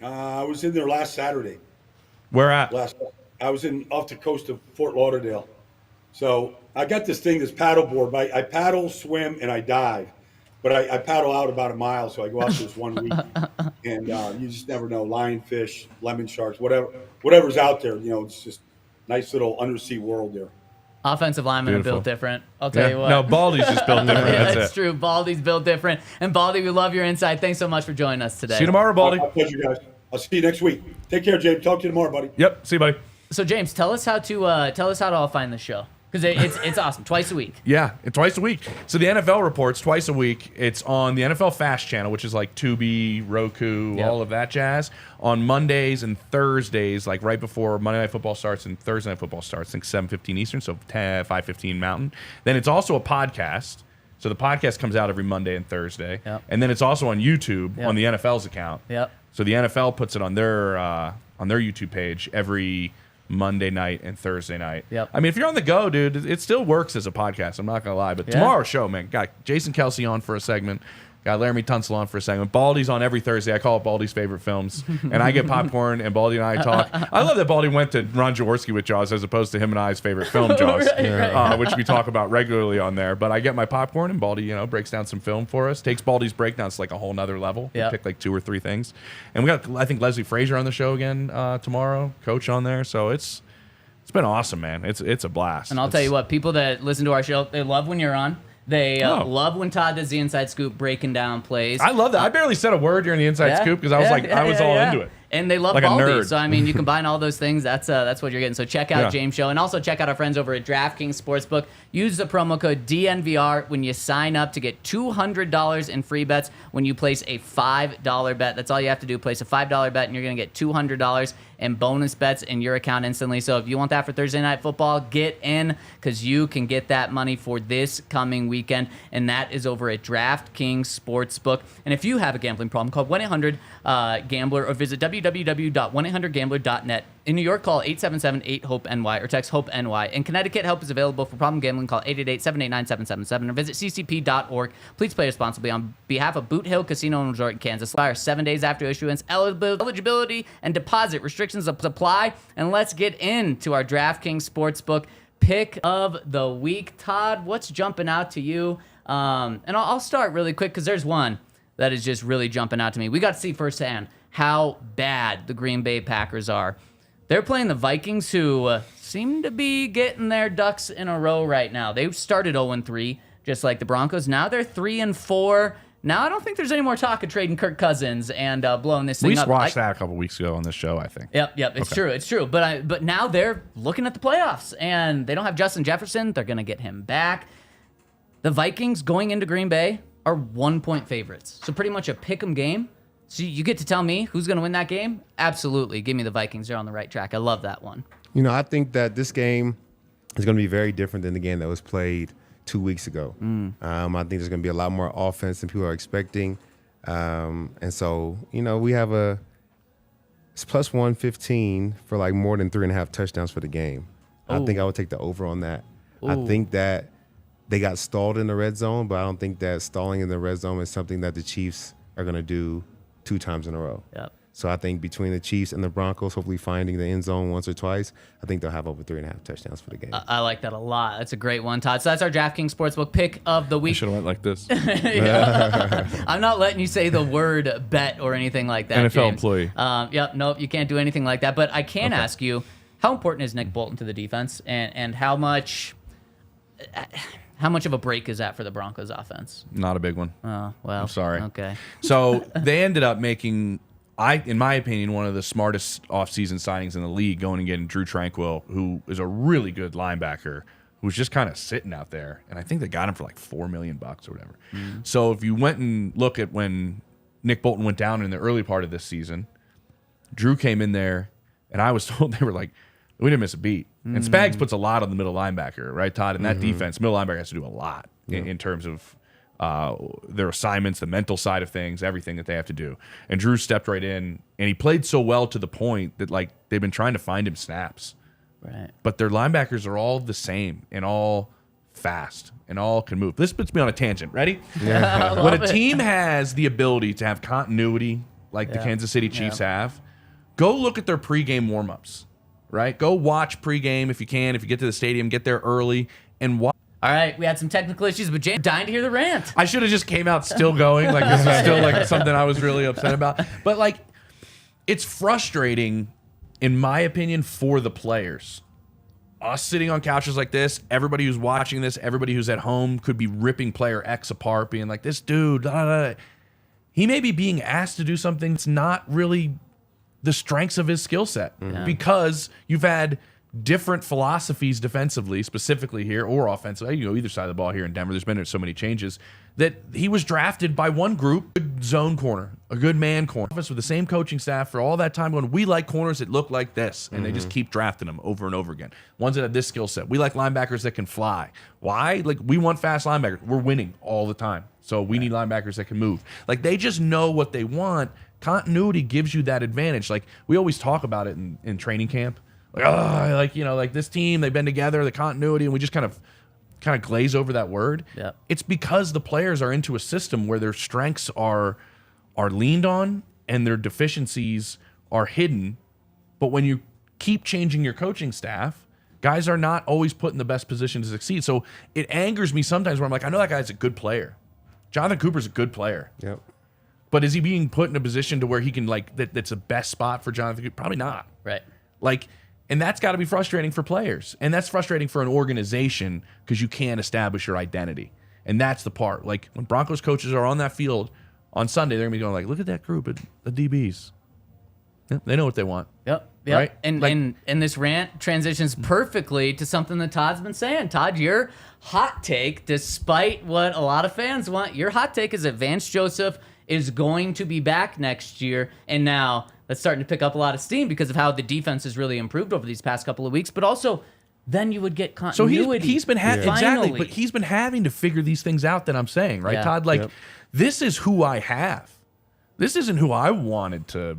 I was in there last Saturday. Where at? I was off the coast of Fort Lauderdale. So I got this paddleboard. I paddle, swim, and I dive. But I paddle out about a mile, so I go out this 1 week. And you just never know. Lionfish, lemon sharks, whatever's out there. It's just nice little undersea world there. Offensive linemen are built different. I'll tell you what. No, Baldy's just built different. That's true. Baldy's built different. And Baldy, we love your insight. Thanks so much for joining us today. See you tomorrow, Baldy. My pleasure, guys. I'll see you next week. Take care, James. Talk to you tomorrow, buddy. Yep. See you, buddy. So, James, tell us how to all find the show, because it's awesome. Twice a week. Yeah, twice a week. So the NFL reports twice a week. It's on the NFL Fast channel, which is like Tubi, Roku, all of that jazz. On Mondays and Thursdays, like right before Monday Night Football starts and Thursday Night Football starts, I think 7:15 Eastern, so 5:15 Mountain. Then it's also a podcast. So the podcast comes out every Monday and Thursday. Yep. And then it's also on YouTube on the NFL's account. Yep. So the NFL puts it on their YouTube page every Monday night and Thursday night. Yep. If you're on the go, dude, it still works as a podcast. I'm not going to lie. But tomorrow's show, man, got Jason Kelce on for a segment. Got Laramie Tunsil on for a segment. Baldy's on every Thursday. I call it Baldy's favorite films. And I get popcorn, and Baldy and I talk. I love that Baldy went to Ron Jaworski with Jaws as opposed to him and I's favorite film, Jaws, right. Which we talk about regularly on there. But I get my popcorn, and Baldy, breaks down some film for us. Takes Baldy's breakdowns to like a whole nother level. We pick like 2 or 3 things. And we got, I think, Leslie Frazier on the show again tomorrow, coach on there. So it's been awesome, man. It's a blast. And I'll tell you what, people that listen to our show, they love when you're on. They love when Todd does the Inside Scoop breaking down plays. I love that. I barely said a word during the Inside Scoop because I was I was all into it. And they love Like a Baldy. nerd. So, I mean, you combine all those things. That's what you're getting. So check out James' show. And also check out our friends over at DraftKings Sportsbook. Use the promo code DNVR when you sign up to get $200 in free bets when you place a $5 bet. That's all you have to do. Place a $5 bet, and you're going to get $200 in bonus bets in your account instantly. So if you want that for Thursday Night Football, get in because you can get that money for this coming weekend. And that is over at DraftKings Sportsbook. And if you have a gambling problem, call 1-800-GAMBLER or visit www.1800gambler.net. In New York, call 877-8-HOPE-NY or text HOPE-NY. In Connecticut, help is available for problem gambling. Call 888-789-777 or visit ccp.org. Please play responsibly on behalf of Boot Hill Casino and Resort in Kansas. Expire 7 days after issuance. Eligibility and deposit restrictions apply. And let's get into our DraftKings Sportsbook pick of the week. Todd, what's jumping out to you? And I'll start really quick because there's one that is just really jumping out to me. We got to see firsthand how bad the Green Bay Packers are. They're playing the Vikings, who seem to be getting their ducks in a row right now. They started 0-3, just like the Broncos. Now they're 3-4. Now I don't think there's any more talk of trading Kirk Cousins and blowing this thing We up. watched that a couple weeks ago on this show, I think. Yep, it's true. But now they're looking at the playoffs, and they don't have Justin Jefferson. They're going to get him back. The Vikings going into Green Bay are 1-point favorites. So pretty much a pick'em game. So you get to tell me who's going to win that game? Absolutely. Give me the Vikings. They're on the right track. I love that one. You know, I think that this game is going to be very different than the game that was played 2 weeks ago. I think there's going to be a lot more offense than people are expecting. And so, you know, we have it's plus 115 for like more than 3.5 touchdowns for the game. I think I would take the over on that. I think that they got stalled in the red zone, but I don't think that stalling in the red zone is something that the Chiefs are going to do 2 times in a row. Yep. So I think between the Chiefs and the Broncos, hopefully finding the end zone once or twice, I think they'll have over 3.5 touchdowns for the game. I like that a lot. That's a great one, Todd. So that's our DraftKings Sportsbook pick of the We week. should have went like this. I'm not letting you say the word bet or anything like that, NFL James. employee. Nope, you can't do anything like that. But I can ask you, how important is Nick Bolton to the defense, and how much of a break is that for the Broncos offense? Not a big one. Oh, well. I'm sorry. Okay. So they ended up making, in my opinion, one of the smartest offseason signings in the league, going and getting Drew Tranquill, who is a really good linebacker, who's just kind of sitting out there. And I think they got him for like $4 million or whatever. So if you went and look at when Nick Bolton went down in the early part of this season, Drew came in there, and I was told they were like, we didn't miss a beat. And Spags puts a lot on the middle linebacker, right, Todd? In that defense, middle linebacker has to do a lot in terms of their assignments, the mental side of things, everything that they have to do. And Drew stepped right in, and he played so well to the point that, like, they've been trying to find him snaps. Right. But their linebackers are all the same and all fast and all can move. This puts me on a tangent. Ready? Yeah. When a team has the ability to have continuity like the Kansas City Chiefs have, go look at their pregame warmups. Right? Go watch pregame if you can. If you get to the stadium, get there early and watch. All right, we had some technical issues, but James dying to hear the rant. I should have just came out still going. Like, this is still like something I was really upset about. But like, it's frustrating, in my opinion, for the players. Us sitting on couches like this, everybody who's watching this, everybody who's at home could be ripping player X apart, being like, this dude, he may be being asked to do something that's not really the strengths of his skill set, because you've had different philosophies defensively, specifically here, or offensively, either side of the ball here in Denver. There's been so many changes that he was drafted by one group, a good zone corner, a good man corner, with the same coaching staff for all that time going, we like corners that look like this, and they just keep drafting them over and over again. Ones that have this skill set. We like linebackers that can fly. Why? Like, we want fast linebackers. We're winning all the time, so we need linebackers that can move. Like, they just know what they want. Continuity gives you that advantage. Like, we always talk about it in training camp. Like, this team, they've been together, the continuity, and we just kind of glaze over that word. Yep. It's because the players are into a system where their strengths are leaned on and their deficiencies are hidden. But when you keep changing your coaching staff, guys are not always put in the best position to succeed. So it angers me sometimes where I'm like, I know that guy's a good player. Jonathan Cooper's a good player. Yep. But is he being put in a position to where he can, like, that's the best spot for Jonathan Cooper? Probably not. Right. Like, and that's got to be frustrating for players. And that's frustrating for an organization because you can't establish your identity. And that's the part. Like, when Broncos coaches are on that field on Sunday, they're going to be going like, look at that group of the DBs. They know what they want. Yep. Right? And this rant transitions perfectly to something that Todd's been saying. Todd, your hot take, despite what a lot of fans want, your hot take is that Vance Joseph is going to be back next year. And now that's starting to pick up a lot of steam because of how the defense has really improved over these past couple of weeks. But also, then you would get continuity. So he's been exactly, but he's been having to figure these things out that I'm saying, right, Todd? Like, this is who I have. This isn't who I wanted to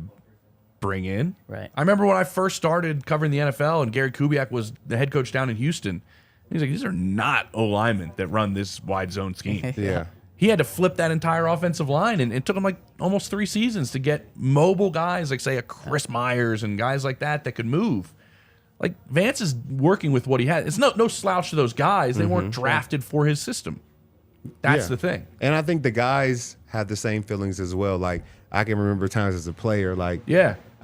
bring in. Right. I remember when I first started covering the NFL and Gary Kubiak was the head coach down in Houston. He's like, these are not O-linemen that run this wide zone scheme. Yeah. He had to flip that entire offensive line, and it took him like almost 3 seasons to get mobile guys like, say, a Chris Myers and guys like that could move. Like, Vance is working with what he had. It's no slouch to those guys. They weren't drafted for his system. That's the thing. And I think the guys have the same feelings as well. Like, I can remember times as a player, like,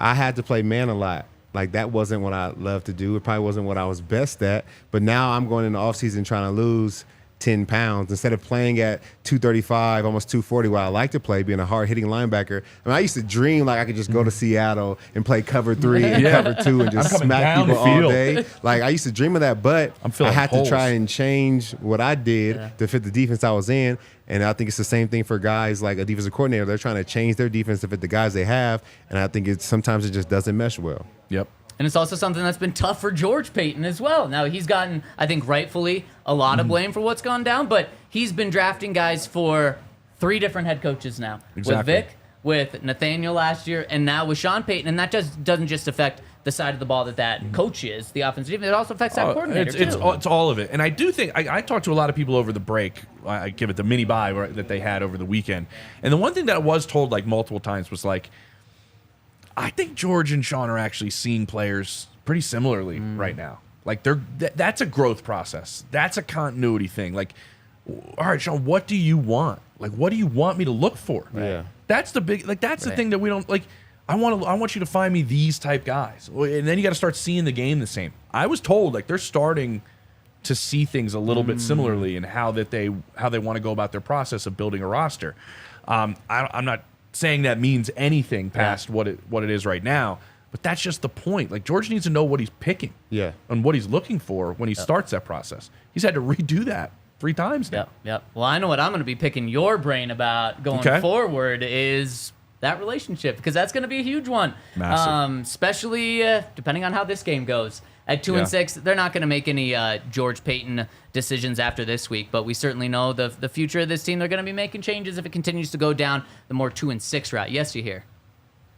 I had to play man a lot. Like, that wasn't what I loved to do. It probably wasn't what I was best at. But now I'm going in the offseason trying to lose 10 pounds instead of playing at 235, almost 240, where I like to play, being a hard-hitting linebacker. I mean, I used to dream like I could just go to Seattle and play cover 3 and cover 2 and just smack people all day. Like, I used to dream of that, but I had to try and change what I did to fit the defense I was in. And I think it's the same thing for guys like a defensive coordinator. They're trying to change their defense to fit the guys they have, and I think sometimes it just doesn't mesh well. Yep. And it's also something that's been tough for George Payton as well. Now, he's gotten, I think rightfully, a lot of blame for what's gone down, but he's been drafting guys for 3 different head coaches now. Exactly. With Vic, with Nathaniel last year, and now with Sean Payton. And that just doesn't just affect the side of the ball that coach is, the offensive defense. It also affects that coordinator, too. It's all of it. And I do think, I talked to a lot of people over the break. I give it the mini bye that they had over the weekend. And the one thing that I was told like multiple times was like, I think George and Sean are actually seeing players pretty similarly right now. Like, that's a growth process. That's a continuity thing. Like, all right, Sean, what do you want? Like, what do you want me to look for? Yeah. That's the big, like, that's the thing that we don't, like, I want you to find me these type guys. And then you got to start seeing the game the same. I was told, like, they're starting to see things a little bit similarly in how they want to go about their process of building a roster. I'm not saying that means anything past what it is right now, but that's just the point. Like, George needs to know what he's picking, and what he's looking for when he starts that process. He's had to redo that 3 times now. Yep. Well, I know what I'm going to be picking your brain about going forward is that relationship, because that's going to be a huge one. Massive. Especially depending on how this game goes. At 2-6, they're not going to make any George Payton decisions after this week, but we certainly know the future of this team. They're going to be making changes if it continues to go down the more 2-6 route. Yes, you hear.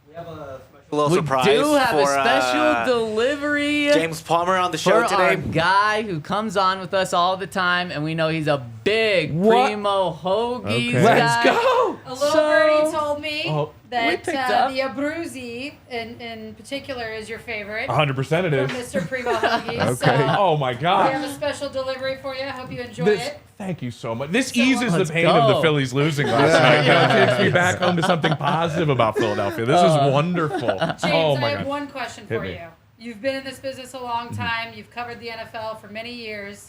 We have a little surprise. We do have for, a special delivery. James Palmer on the show for today. Our guy who comes on with us all the time, and we know he's a big Primo Hoagies guy. Let's go. A little birdie told me that picked up. the Abruzzi in particular is your favorite. 100% it From is. Mr. Primo Hoagies. Okay. So Oh my we God. have a special delivery for you. I hope you enjoy it. Thank you so much. This eases the let's pain of the go. Phillies losing last night. You know, it takes me back home to something positive about Philadelphia. This is wonderful. James, Oh I my have God. one question Hit for me. you. You've been in this business a long time. You've covered the NFL for many years.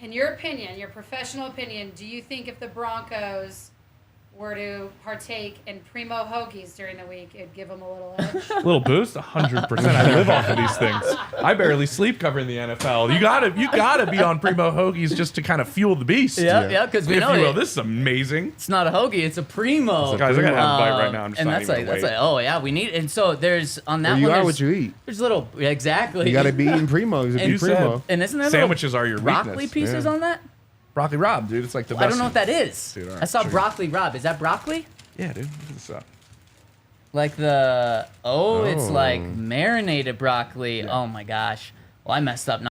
In your opinion, your professional opinion, do you think if the Broncos were to partake in Primo Hoagies during the week, it'd give them a little edge? Little boost, 100%. I live off of these things. I barely sleep covering the NFL. You gotta be on Primo Hoagies just to kind of fuel the beast. Yeah, because we If know you will, it. this is amazing. It's not a hoagie, it's a Primo. Guys, I gotta have a bite right now. I'm just and not that's even like, awake. oh yeah, we need. And so there's on that Well, you one. are there's, what you eat. There's little exactly. You got to be eating Primos to And be Primo. said- And isn't there Sandwiches little are your broccoli weakness. pieces on that? Broccoli Rob, dude. It's like the best. I don't know what that is. Dude, all right, I saw sure. broccoli Rob. Is that broccoli? Yeah, dude. Look this up. Like it's like marinated broccoli. Oh my gosh. Well, I messed up.